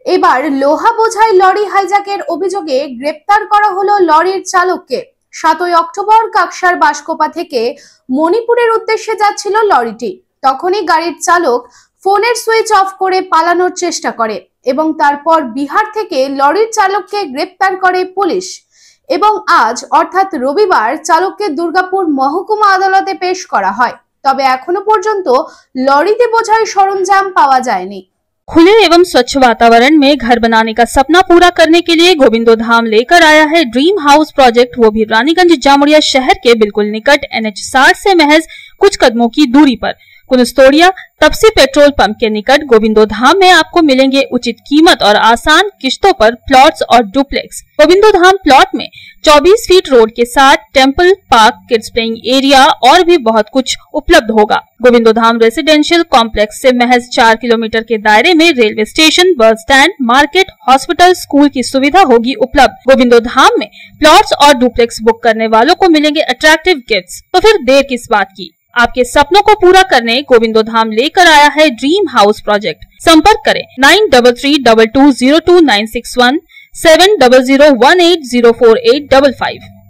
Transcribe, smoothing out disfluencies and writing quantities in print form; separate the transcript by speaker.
Speaker 1: এবার লোহা বোঝাই লরি হাইজ্যাকের অভিযোগে গ্রেপ্তার করা হলো লরির চালককে। 7 অক্টোবর কাকসার বাঁশকোপা থেকে মণিপুরের উদ্দেশ্যে যাচ্ছিল লরিটি। তখনই গাড়ির চালক ফোনের সুইচ অফ করে পালানোর চেষ্টা করে এবং তারপর বিহার থেকে লরির চালককে গ্রেপ্তার করে পুলিশ। এবং আজ অর্থাৎ রবিবার চালককে দুর্গাপুর মহকুমা আদালতে পেশ করা হয়। তবে এখনো পর্যন্ত লরিতে বোঝাই সরঞ্জাম পাওয়া যায়নি।
Speaker 2: खुले एवं स्वच्छ वातावरण में घर बनाने का सपना पूरा करने के लिए गोविंदो धाम लेकर आया है ड्रीम हाउस प्रोजेक्ट, वो भी रानीगंज जामुड़िया शहर के बिल्कुल निकट NH 60 से महज कुछ कदमों की दूरी पर कुनस्तोड़िया तपसी पेट्रोल पंप के निकट गोविंदो धाम में आपको मिलेंगे उचित कीमत और आसान किश्तों पर प्लॉट्स और डुप्लेक्स। गोविंदो धाम प्लॉट में 24 फीट रोड के साथ temple, park, kids playing area और भी बहुत कुछ उपलब्ध होगा। गोविंदो धाम रेसिडेंशियल कॉम्प्लेक्स से महज 4 किलोमीटर के दायरे में railway station, bus stand, market, hospital, school की सुविधा होगी उपलब्ध। गोविंदो धाम में प्लॉट्स और डुप्लेक्स बुक करने वालों को मिलेंगे अट्रैक्टिव गिफ्ट्स। तो फिर देर किस बात की, आपके सपनों को पूरा करने गोविंदो धाम लेकर आया है ड्रीम हाउस प्रोजेक्ट। संपर्क करें 9332202961 7001804855।